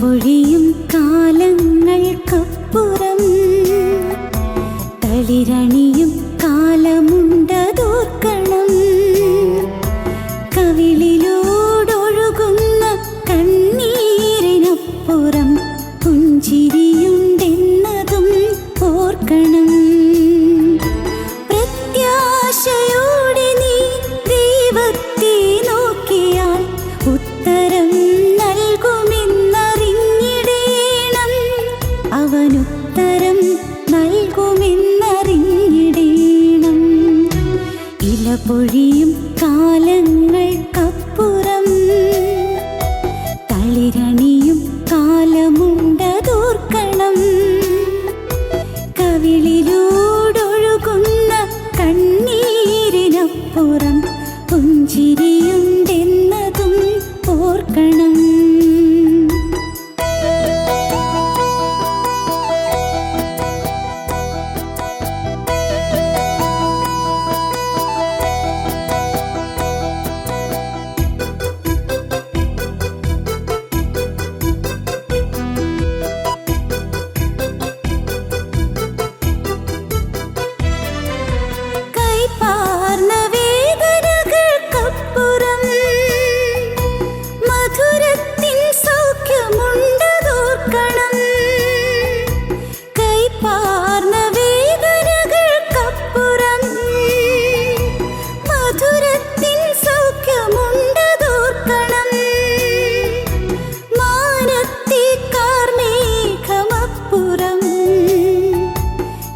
പൊഴിയും കാലങ്ങൾക്കപ്പുറം തളിരണിയും കാലമുണ്ടതോർക്കണം. കവിളിലൂടൊഴുകുന്ന കണ്ണീരിനപ്പുറം പുഞ്ചിരിയുണ്ടെന്നതും ഓർക്കണം. പ്രത്യാശയോടെ നീ ദൈവത്തെ നോക്കിയാൽ ഉത്തരം നൽകുമെന്നറിഞ്ഞിടേണം. അവനുത്തരം നൽകുമെന്നറിഞ്ഞിടേണം. ഇല പൊഴിയും കാലങ്ങൾക്കപ്പുറം തളിരണിയും കാലമുണ്ടതോർക്കണം. കവിളിലൂടൊഴുകുന്ന കണ്ണീരിനപ്പുറം പുഞ്ചിരിയുണ്ടെന്നതും ഓർക്കണം.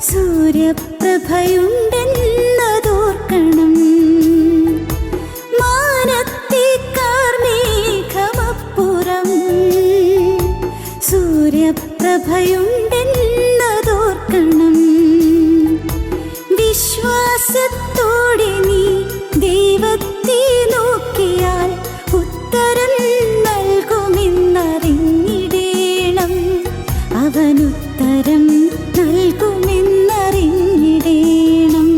സൂര്യപ്രഭയുണ്ടെന്നതോർക്കണം. മാനത്തെ കാർമേഘമപ്പുറം സൂര്യപ്രഭയുണ്ടെന്നതോർക്കണം. വിശ്വാസത്തോടെ നീ ദൈവത്തെ നോക്കിയാൽ ഉത്തരം നൽകുമെന്നറിഞ്ഞിടേണം. അവനുത്തരം നൽകുമെന്നറിഞ്ഞിടേണം.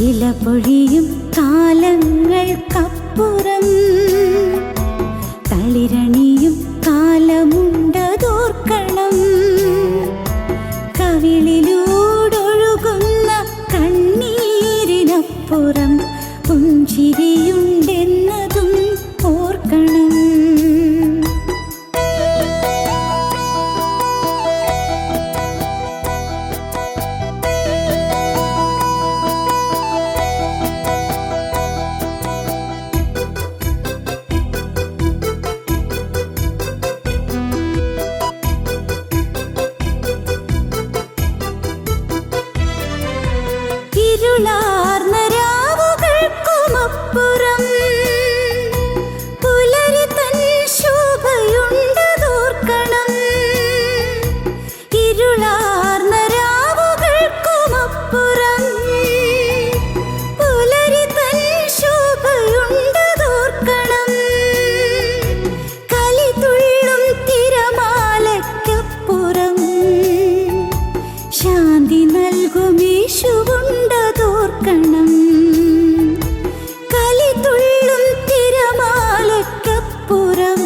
ഇല പൊഴിയും കാലങ്ങൾക്കപ്പുറം തളിരണിയും കാലമുണ്ടതോർക്കണം. കവിളിലൂടൊഴുകുന്ന കണ്ണീരിനപ്പുറം പുഞ്ചിരിയുണ്ടെന്നതും ഓർക്കണം. ഇരുളാർന്ന രാവുകൾക്കുമപ്പുറം പുലരി തൻ ശോഭയുണ്ടതോർക്കണം. ഇരുളാർന്ന രാവുകൾക്കുമപ്പുറം പുലരി തൻ ശോഭയുണ്ടതോർക്കണം. കലിതുള്ളും തിരമാലയ്ക്കപ്പുറം ശാന്തി നൽകും യേശുവുണ്ടതോർക്കണം. കലിതുള്ളും തിരമാലയ്ക്കപ്പുറം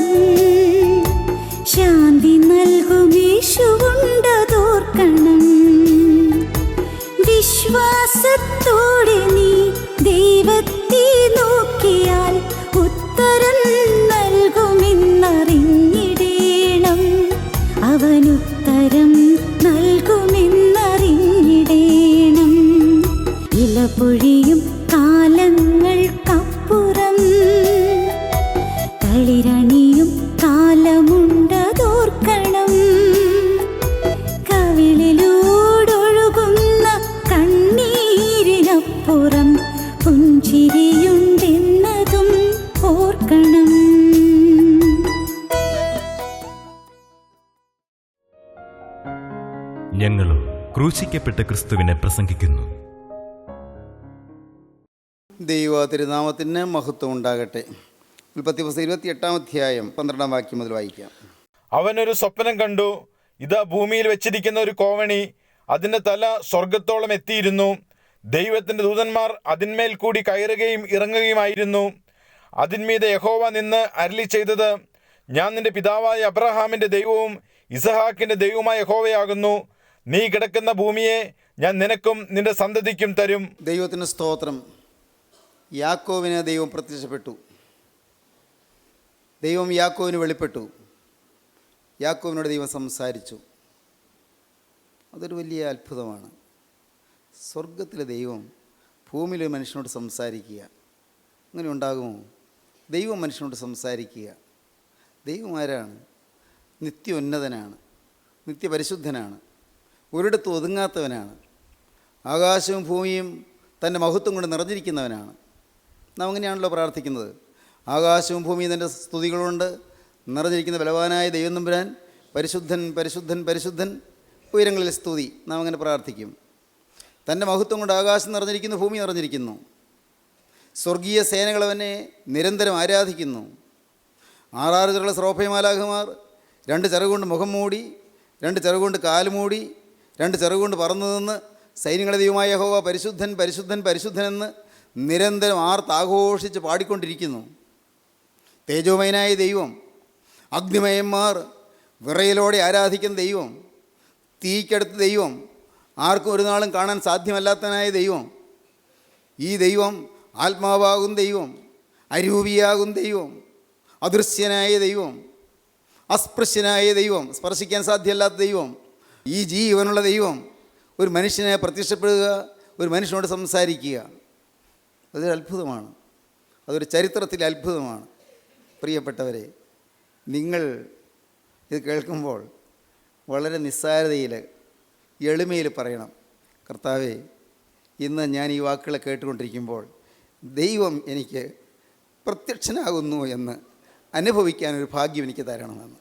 ശാന്തി നൽകും യേശുവുണ്ടതോർക്കണം. വിശ്വാസത്തോടെ നീ ദൈവത്തെ നോക്കിയാൽ ഉത്തരം നൽകുമെന്നറിഞ്ഞിടേണം. അവനുത്തരം നൽകുമെന്നറിഞ്ഞിടേണം. ഇല പൊഴിയും കാലങ്ങൾക്കപ്പുറം തളിരണിയും കാലമുണ്ടതോർക്കണം. കവിളിലൂടൊഴുകുന്ന കണ്ണീരിനപ്പുറം പുഞ്ചിരിയുണ്ടെന്നതും ഓർക്കണം. ഞങ്ങളും ക്രൂശിക്കപ്പെട്ട ക്രിസ്തുവിനെ പ്രസംഗിക്കുന്നു. ദൈവ തിരുനാമത്തിന് മഹത്വം ഉണ്ടാകട്ടെ. ഉൽപ്പത്തി പുസ്തകം 28-ാം അധ്യായം 12-ാം വാക്യം മുതൽ വായിക്കാം. അവനൊരു സ്വപ്നം കണ്ടു. ഇതാ ഭൂമിയിൽ വെച്ചിരിക്കുന്ന ഒരു കോവണി, അതിൻ്റെ തല സ്വർഗത്തോളം എത്തിയിരുന്നു. ദൈവത്തിൻ്റെ ദൂതന്മാർ അതിന്മേൽ കൂടി കയറുകയും ഇറങ്ങുകയുമായിരുന്നു. അതിന്മീതെ യഹോവ നിന്ന് അരുളി ചെയ്തത്, ഞാൻ നിന്റെ പിതാവായ അബ്രഹാമിൻ്റെ ദൈവവും ഇസഹാക്കിൻ്റെ ദൈവവുമായ യഹോവയാകുന്നു. നീ കിടക്കുന്ന ഭൂമിയെ ഞാൻ നിനക്കും നിന്റെ സന്തതിക്കും തരും. ദൈവത്തിന് സ്തോത്രം. യാക്കോവിന് ദൈവം പ്രത്യക്ഷപ്പെട്ടു. ദൈവം യാക്കോവിന് വെളിപ്പെട്ടു. യാക്കോവിനോട് ദൈവം സംസാരിച്ചു. അതൊരു വലിയ അത്ഭുതമാണ്. സ്വർഗത്തിലെ ദൈവം ഭൂമിയിലെ മനുഷ്യനോട് സംസാരിക്കുക, അങ്ങനെ ഉണ്ടാകുമോ? ദൈവം മനുഷ്യനോട് സംസാരിക്കുക. ദൈവം ആരാണ്? നിത്യോന്നതനാണ്, നിത്യപരിശുദ്ധനാണ്, ഒരിടത്ത് ഒതുങ്ങാത്തവനാണ്. ആകാശവും ഭൂമിയും തൻ്റെ മഹത്വം കൊണ്ട് നിറഞ്ഞിരിക്കുന്നവനാണ്. നാം അങ്ങനെയാണല്ലോ പ്രാർത്ഥിക്കുന്നത്. ആകാശവും ഭൂമിയും തൻ്റെ സ്തുതികളുകൊണ്ട് നിറഞ്ഞിരിക്കുന്ന ബലവാനായ ദൈവം തമ്പുരാൻ പരിശുദ്ധൻ പരിശുദ്ധൻ പരിശുദ്ധൻ, ഉയരങ്ങളിൽ സ്തുതി. നാം അങ്ങനെ പ്രാർത്ഥിക്കും. തൻ്റെ മഹത്വം കൊണ്ട് ആകാശം നിറഞ്ഞിരിക്കുന്നു, ഭൂമി നിറഞ്ഞിരിക്കുന്നു. സ്വർഗീയ സേനകൾ അവനെ നിരന്തരം ആരാധിക്കുന്നു. 6 ചിറകുള്ള ശ്രോഫയമാലാഖമാർ 2 ചിറകുകൊണ്ട് മുഖം മൂടി, 2 ചിറകുകൊണ്ട് കാല് മൂടി, 2 ചിറകുകൊണ്ട് പറന്നു നിന്ന് സൈന്യങ്ങളുടെ ദൈവമായ യഹോവ പരിശുദ്ധൻ പരിശുദ്ധൻ പരിശുദ്ധനെന്ന് നിരന്തരം ആഘോഷിച്ച് പാടിക്കൊണ്ടിരിക്കുന്നു. തേജോമയനായ ദൈവം, അഗ്നിമയന്മാർ വിറയലോടെ ആരാധിക്കുന്ന ദൈവം, തീക്കടുത്ത ദൈവം, ആർക്കും ഒരു നാളും കാണാൻ സാധ്യമല്ലാത്തനായ ദൈവം, ഈ ദൈവം ആത്മാവാകും ദൈവം, അരൂപിയാകും ദൈവം, അദൃശ്യനായ ദൈവം, അസ്പൃശ്യനായ ദൈവം, സ്പർശിക്കാൻ സാധ്യമല്ലാത്ത ദൈവം, ഈ ജീവനുള്ള ദൈവം ഒരു മനുഷ്യനെ പ്രത്യക്ഷപ്പെടുക, ഒരു മനുഷ്യനോട് സംസാരിക്കുക. അതൊരു അത്ഭുതമാണ്. അതൊരു ചരിത്രത്തിലെ അത്ഭുതമാണ്. പ്രിയപ്പെട്ടവരെ, നിങ്ങൾ ഇത് കേൾക്കുമ്പോൾ വളരെ നിസ്സാരതയിൽ, എളിമയിൽ പറയണം, കർത്താവേ, ഇന്ന് ഞാൻ ഈ വാക്കുകളെ കേട്ടുകൊണ്ടിരിക്കുമ്പോൾ ദൈവം എനിക്ക് പ്രത്യക്ഷനാകുന്നു എന്ന് അനുഭവിക്കാനൊരു ഭാഗ്യം എനിക്ക് തരണമെന്ന്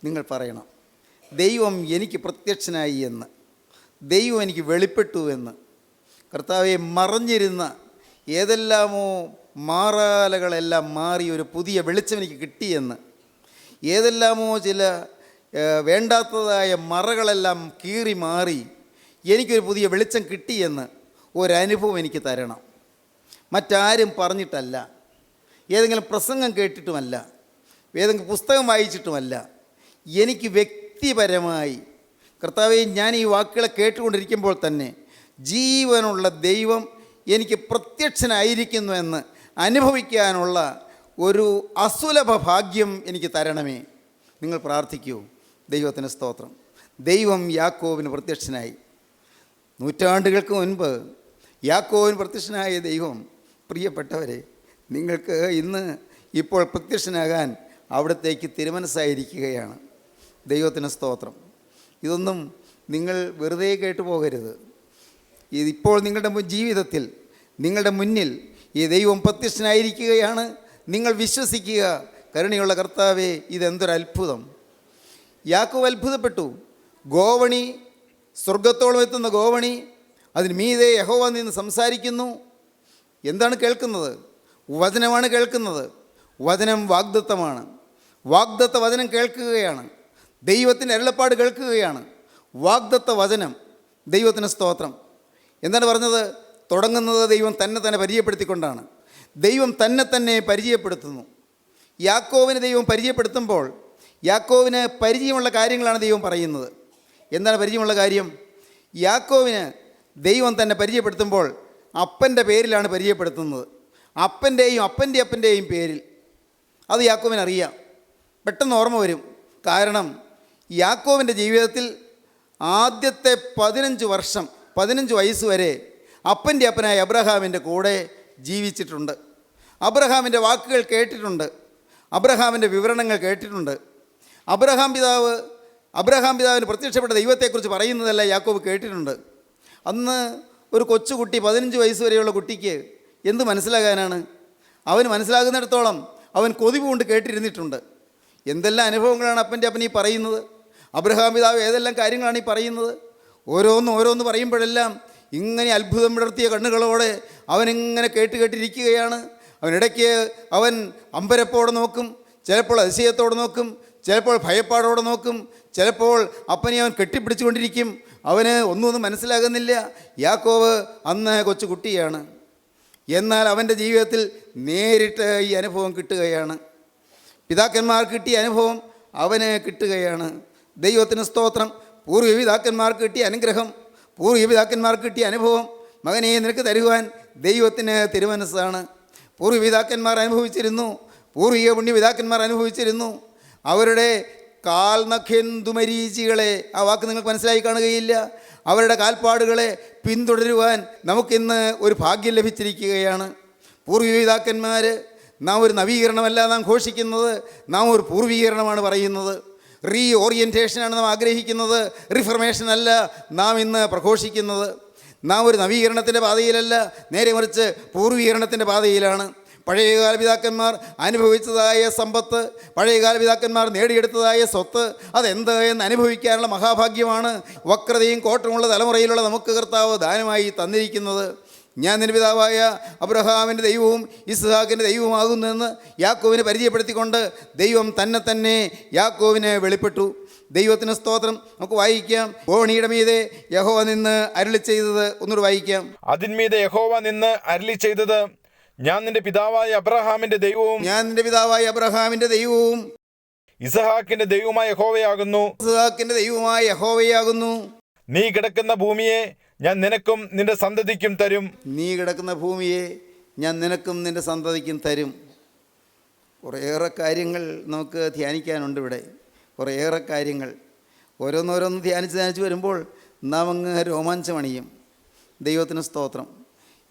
നിങ്ങൾ പറയണം. ദൈവം എനിക്ക് പ്രത്യക്ഷനായി എന്ന്, ദൈവം എനിക്ക് വെളിപ്പെട്ടു എന്ന്. കർത്താവെ, മറഞ്ഞിരുന്ന ഏതെല്ലാമോ മാറാലകളെല്ലാം മാറി ഒരു പുതിയ വെളിച്ചം എനിക്ക് കിട്ടിയെന്ന്, ഏതെല്ലാമോ ചില വേണ്ടാത്തതായ മറകളെല്ലാം കീറി മാറി എനിക്കൊരു പുതിയ വെളിച്ചം കിട്ടിയെന്ന് ഒരനുഭവം എനിക്ക് തരണം. മറ്റാരും പറഞ്ഞിട്ടല്ല, ഏതെങ്കിലും പ്രസംഗം കേട്ടിട്ടുമല്ല, ഏതെങ്കിലും പുസ്തകം വായിച്ചിട്ടുമല്ല. എനിക്ക് വ്യക്തിപരമായി കർത്താവേ, ഞാൻ ഈ വാക്കുകളെ കേട്ടുകൊണ്ടിരിക്കുമ്പോൾ തന്നെ ജീവനുള്ള ദൈവം എനിക്ക് പ്രത്യക്ഷനായിരിക്കുന്നു എന്ന് അനുഭവിക്കാനുള്ള ഒരു അസുലഭ ഭാഗ്യം എനിക്ക് തരണമേ. നിങ്ങൾ പ്രാർത്ഥിക്കൂ. ദൈവത്തിന് സ്തോത്രം. ദൈവം യാക്കോബിന് പ്രത്യക്ഷനായി. നൂറ്റാണ്ടുകൾക്ക് മുൻപ് യാക്കോബിന് പ്രത്യക്ഷനായ ദൈവം, പ്രിയപ്പെട്ടവരെ, നിങ്ങൾക്ക് ഇന്ന് ഇപ്പോൾ പ്രത്യക്ഷനാകാൻ അവിടത്തേക്ക് തിരുമനസ്സായിരിക്കുകയാണ്. ദൈവത്തിന് സ്തോത്രം. ഇതൊന്നും നിങ്ങൾ വെറുതെ കേട്ടു പോകരുത്. ഇതിപ്പോൾ നിങ്ങളുടെ ജീവിതത്തിൽ, നിങ്ങളുടെ മുന്നിൽ ഈ ദൈവം പ്രത്യക്ഷനായിരിക്കുകയാണ്. നിങ്ങൾ വിശ്വസിക്കുക. കരുണയുള്ള കർത്താവേ, ഇതെന്തൊരു അത്ഭുതം! യാക്കോബ് അത്ഭുതപ്പെട്ടു. ഗോവണി, സ്വർഗത്തോളം എത്തുന്ന ഗോവണി, അതിന് മീതെ യഹോവ നിന്ന് സംസാരിക്കുന്നു. എന്താണ് കേൾക്കുന്നത്? വചനമാണ് കേൾക്കുന്നത്. വചനം വാഗ്ദത്തമാണ്. വാഗ്ദത്ത വചനം കേൾക്കുകയാണ്. ദൈവത്തിൻ്റെ അരുളപ്പാട് കേൾക്കുകയാണ്. വാഗ്ദത്ത വചനം. ദൈവത്തിന് സ്തോത്രം. എന്താണ് പറഞ്ഞത്? തുടങ്ങുന്നത് ദൈവം തന്നെ പരിചയപ്പെടുത്തിക്കൊണ്ടാണ്. ദൈവം തന്നെ പരിചയപ്പെടുത്തുന്നു. യാക്കോവിനെ ദൈവം പരിചയപ്പെടുത്തുമ്പോൾ യാക്കോവിന് പരിചയമുള്ള കാര്യങ്ങളാണ് ദൈവം പറയുന്നത്. എന്താണ് പരിചയമുള്ള കാര്യം? യാക്കോവിന് ദൈവം തന്നെ പരിചയപ്പെടുത്തുമ്പോൾ അപ്പൻ്റെ പേരിലാണ് പരിചയപ്പെടുത്തുന്നത്. അപ്പൻ്റെയും അപ്പൻ്റെയും പേരിൽ. അത് യാക്കോവിനറിയാം. പെട്ടെന്ന് ഓർമ്മ വരും. കാരണം യാക്കോവിൻ്റെ ജീവിതത്തിൽ ആദ്യത്തെ 15 വയസ്സ് വരെ അപ്പൻ്റെ അപ്പനായ അബ്രഹാമിൻ്റെ കൂടെ ജീവിച്ചിട്ടുണ്ട്. അബ്രഹാമിൻ്റെ വാക്കുകൾ കേട്ടിട്ടുണ്ട്. അബ്രഹാമിൻ്റെ വിവരണങ്ങൾ കേട്ടിട്ടുണ്ട്. അബ്രഹാം പിതാവിന് പ്രത്യക്ഷപ്പെട്ട ദൈവത്തെക്കുറിച്ച് പറയുന്നതല്ല യാക്കോബ് കേട്ടിട്ടുണ്ട്. അന്ന് ഒരു കൊച്ചുകുട്ടി, 15 വയസ്സ് വരെയുള്ള കുട്ടിക്ക് എന്ത് മനസ്സിലാകാനാണ്? അവന് മനസ്സിലാകുന്നിടത്തോളം അവൻ കൊതിവ് കൊണ്ട് കേട്ടിരുന്നിട്ടുണ്ട്. എന്തെല്ലാം അനുഭവങ്ങളാണ് അപ്പൻ്റെ അപ്പൻ ഈ പറയുന്നത്? അബ്രഹാം പിതാവ് ഏതെല്ലാം കാര്യങ്ങളാണ് ഈ പറയുന്നത്? ഓരോന്ന് പറയുമ്പോഴെല്ലാം ഇങ്ങനെ അത്ഭുതം വിടർത്തിയ കണ്ണുകളോടെ അവനിങ്ങനെ കേട്ടിരിക്കുകയാണ്. അവനിടയ്ക്ക് അവൻ അമ്പരപ്പോടെ നോക്കും, ചിലപ്പോൾ അതിശയത്തോടെ നോക്കും, ചിലപ്പോൾ ഭയപ്പാടോടെ നോക്കും, ചിലപ്പോൾ അപ്പനെ അവൻ കെട്ടിപ്പിടിച്ചുകൊണ്ടിരിക്കും. അവന് ഒന്നും മനസ്സിലാകുന്നില്ല. യാക്കോബ് അന്ന് കൊച്ചുകുട്ടിയാണ്. എന്നാൽ അവൻ്റെ ജീവിതത്തിൽ നേരിട്ട് ഈ അനുഭവം കിട്ടുകയാണ്. പിതാക്കന്മാർക്ക് കിട്ടിയ അനുഭവം അവന് കിട്ടുകയാണ്. ദൈവത്തിന് സ്തോത്രം. പൂർവ്വ പിതാക്കന്മാർക്ക് കിട്ടിയ അനുഗ്രഹം, പൂർവ്വ പിതാക്കന്മാർക്ക് കിട്ടിയ അനുഭവം മകനെ നിനക്ക് തരുവാൻ ദൈവത്തിന് തിരുമനസ്സാണ്. പൂർവ്വ പിതാക്കന്മാർ അനുഭവിച്ചിരുന്നു, പൂർവിക പുണ്യപിതാക്കന്മാർ അനുഭവിച്ചിരുന്നു. അവരുടെ കാൽനഖേന്ദുമരീചികളെ, ആ വാക്ക് നിങ്ങൾക്ക് മനസ്സിലായി കാണുകയില്ല, അവരുടെ കാൽപ്പാടുകളെ പിന്തുടരുവാൻ നമുക്കിന്ന് ഒരു ഭാഗ്യം ലഭിച്ചിരിക്കുകയാണ്. പൂർവ്വപിതാക്കന്മാർ, നാം ഒരു നവീകരണമല്ല നാം ഘോഷിക്കുന്നത്, നാം ഒരു പൂർവീകരണമാണ് പറയുന്നത്. റീ ഓറിയൻറ്റേഷനാണ് നാം ആഗ്രഹിക്കുന്നത്, റിഫർമേഷൻ അല്ല നാം ഇന്ന് പ്രഘോഷിക്കുന്നത്. നാം ഒരു നവീകരണത്തിൻ്റെ പാതയിലല്ല, നേരെ മറിച്ച് പൂർവീകരണത്തിൻ്റെ പാതയിലാണ്. പഴയകാല പിതാക്കന്മാർ അനുഭവിച്ചതായ സമ്പത്ത്, പഴയകാല പിതാക്കന്മാർ നേടിയെടുത്തതായ സ്വത്ത്, അതെന്ത് എന്ന് അനുഭവിക്കാനുള്ള മഹാഭാഗ്യമാണ് വക്രതയും കോട്ടമുള്ള തലമുറയിലുള്ള നമുക്ക് കർത്താവ് ദാനമായി തന്നിരിക്കുന്നത്. ഞാൻ നിന്റെ പിതാവായ അബ്രഹാമിൻ്റെ ദൈവവും ഇസ്ഹാക്കിൻ്റെ ദൈവവുമാകുന്നെന്ന് യാക്കോവിനെ പരിചയപ്പെടുത്തിക്കൊണ്ട് ദൈവം തന്നെ യാക്കോവിന് വെളിപ്പെട്ടു. ദൈവത്തിന് സ്തോത്രം. നമുക്ക് വായിക്കാം. ഓണിയുടെ മീതെ യഹോവ നിന്ന് അരുളി ചെയ്തത് ഒന്നുകൂടി വായിക്കാം. അതിന്മീതെ യഹോവ നിന്ന് അരുളി ചെയ്തത്, ഞാൻ നിന്റെ പിതാവായ അബ്രഹാമിന്റെ ദൈവവും ഇസഹാക്കിന്റെ ദൈവമായ യഹോവയാകുന്നു. നീ കിടക്കുന്ന ഭൂമിയെ ഞാൻ നിനക്കും നിന്റെ സന്തതിക്കും തരും. കുറേയേറെ കാര്യങ്ങൾ നമുക്ക് ധ്യാനിക്കാനുണ്ട് ഇവിടെ, കുറേയേറെ കാര്യങ്ങൾ. ഓരോന്നോരോന്ന് ധ്യാനിച്ച് വരുമ്പോൾ നാം അങ്ങ് രോമാഞ്ചമണിയും. ദൈവത്തിന് സ്തോത്രം.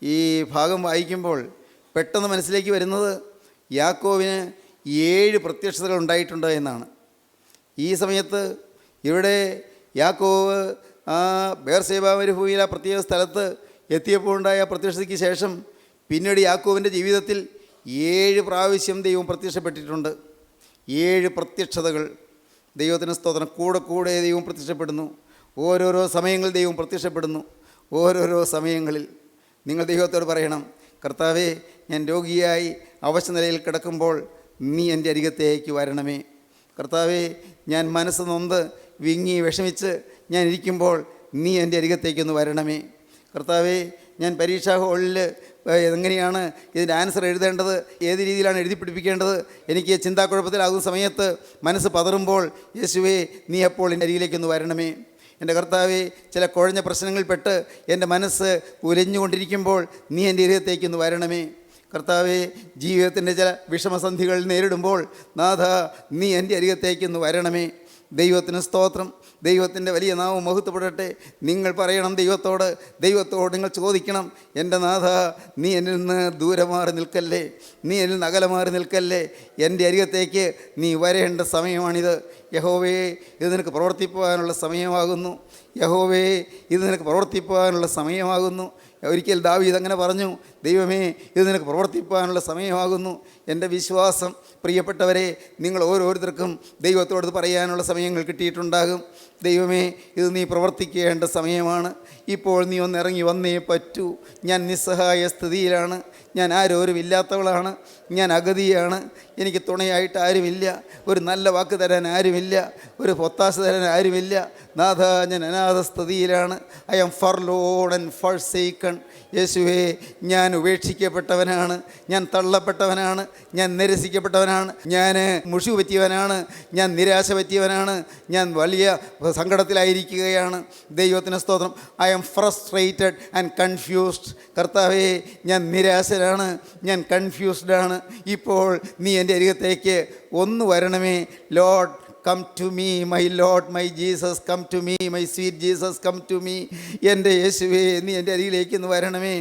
ഈ ഭാഗം വായിക്കുമ്പോൾ പെട്ടെന്ന് മനസ്സിലേക്ക് വരുന്നത് യാക്കോവിന് 7 പ്രത്യക്ഷതകൾ ഉണ്ടായിട്ടുണ്ട് എന്നാണ്. ഈ സമയത്ത് ഇവിടെ യാക്കോവ് ആ ബേർശേബ മരുഭൂമിയിൽ ആ പ്രത്യേക സ്ഥലത്ത് എത്തിയപ്പോൾ ഉണ്ടായ പ്രത്യക്ഷതയ്ക്ക് ശേഷം പിന്നീട് യാക്കോവിൻ്റെ ജീവിതത്തിൽ 7 പ്രാവശ്യം ദൈവം പ്രത്യക്ഷപ്പെട്ടിട്ടുണ്ട്. 7 പ്രത്യക്ഷതകൾ. ദൈവത്തിന് സ്തോത്രം. കൂടെ ദൈവം പ്രത്യക്ഷപ്പെടുന്നു. ഓരോരോ സമയങ്ങളിൽ ദൈവം പ്രത്യക്ഷപ്പെടുന്നു. ഓരോരോ സമയങ്ങളിൽ നിങ്ങൾ ദൈവത്തോട് പറയണം, കർത്താവേ, ഞാൻ രോഗിയായി അവശ നിലയിൽ കിടക്കുമ്പോൾ നീ എൻ്റെ അരികത്തേക്ക് വരണമേ. കർത്താവേ, ഞാൻ മനസ്സ് നൊന്ത് വിങ്ങി വിഷമിച്ച് ഞാൻ ഇരിക്കുമ്പോൾ നീ എൻ്റെ അരികത്തേക്കൊന്ന് വരണമേ. കർത്താവേ, ഞാൻ പരീക്ഷാ ഹാളിൽ എങ്ങനെയാണ് ഇതിൻ്റെ ആൻസർ എഴുതേണ്ടത്, ഏത് രീതിയിലാണ് എഴുതി പിടിപ്പിക്കേണ്ടത്, എനിക്ക് ചിന്താക്കുഴപ്പത്തിലാകുന്ന സമയത്ത് മനസ്സ് പതറുമ്പോൾ യേശുവേ, നീ അപ്പോൾ എൻ്റെ അരികിലേക്കൊന്ന് വരണമേ. എൻ്റെ കർത്താവേ, ചില കുഴഞ്ഞ പ്രശ്നങ്ങളിൽപ്പെട്ട് എൻ്റെ മനസ്സ് ഉലഞ്ഞുകൊണ്ടിരിക്കുമ്പോൾ നീ എൻ്റെ അരികത്തേക്കൊന്ന് വരണമേ. കർത്താവേ, ജീവിതത്തിൻ്റെ ചില വിഷമസന്ധികൾ നേരിടുമ്പോൾ നാഥ, നീ എൻ്റെ അരികത്തേക്കൊന്ന് വരണമേ. ദൈവത്തിന് സ്തോത്രം. ദൈവത്തിൻ്റെ വലിയ നാമം മഹത്വപ്പെടട്ടെ. നിങ്ങൾ പറയണം ദൈവത്തോട് നിങ്ങൾ ചോദിക്കണം, എൻ്റെ നാഥ, നീ എന്നിൽ നിന്ന് ദൂരെ മാറി നിൽക്കല്ലേ, നീ എന്നിൽ നിന്ന് അകലെ മാറി നിൽക്കല്ലേ, എൻ്റെ അരികത്തേക്ക് നീ വരേണ്ട സമയമാണിത്. യഹോവേ, ഇത് നിനക്ക് പ്രവർത്തിപ്പാനുള്ള സമയമാകുന്നു. യഹോവേ, ഇത് നിനക്ക് പ്രവർത്തിപ്പാനുള്ള സമയമാകുന്നു. ഒരിക്കൽ ദാവീദ് അങ്ങനെ പറഞ്ഞു, ദൈവമേ, ഇത് നിനക്ക് പ്രവർത്തിപ്പാനുള്ള സമയമാകുന്നു. എൻ്റെ വിശ്വാസം പ്രിയപ്പെട്ടവരെ, നിങ്ങൾ ഓരോരുത്തർക്കും ദൈവത്തോട് പറയാനുള്ള സമയങ്ങൾ കിട്ടിയിട്ടുണ്ടാകും. ദൈവമേ, ഇത് നീ പ്രവർത്തിക്കേണ്ട സമയമാണ്. ഇപ്പോൾ നീ ഒന്ന് ഇറങ്ങി വന്നേ പറ്റൂ. ഞാൻ നിസ്സഹായ സ്ഥിതിയിലാണ്, ഞാൻ ആരോരും ഇല്ലാത്തവളാണ്, ഞാൻ അഗതിയാണ്, എനിക്ക് തുണയായിട്ട് ആരുമില്ല, ഒരു നല്ല വാക്ക് തരാൻ ആരുമില്ല, ഒരു പൊത്താശ തരാൻ ആരുമില്ല. നാഥ, ഞാൻ അനാഥ സ്ഥിതിയിലാണ്. I am furloughed and forsaken. യേശുവേ, ഞാൻ ഉപേക്ഷിക്കപ്പെട്ടവനാണ്, ഞാൻ തള്ളപ്പെട്ടവനാണ്, ഞാൻ നിരസിക്കപ്പെട്ടവനാണ്, ഞാൻ മുഷിവ് പറ്റിയവനാണ്, ഞാൻ നിരാശ പറ്റിയവനാണ്, ഞാൻ വലിയ സങ്കടത്തിലായിരിക്കുകയാണ്. ദൈവത്തിന് സ്തോത്രം. I am frustrated and confused. കർത്താവേ, ഞാൻ നിരാശനാണ്, ഞാൻ കൺഫ്യൂസ്ഡാണ്. ഇപ്പോൾ നീ എൻ്റെ അരികത്തേക്ക് ഒന്ന് വരണമേ. Lord, come to me, my Lord, my Jesus, come to me, my sweet Jesus, come to me. എൻ്റെ യേശുവേ, നീ എൻ്റെ അരികിലേക്ക് ഒന്ന് വരണമേ.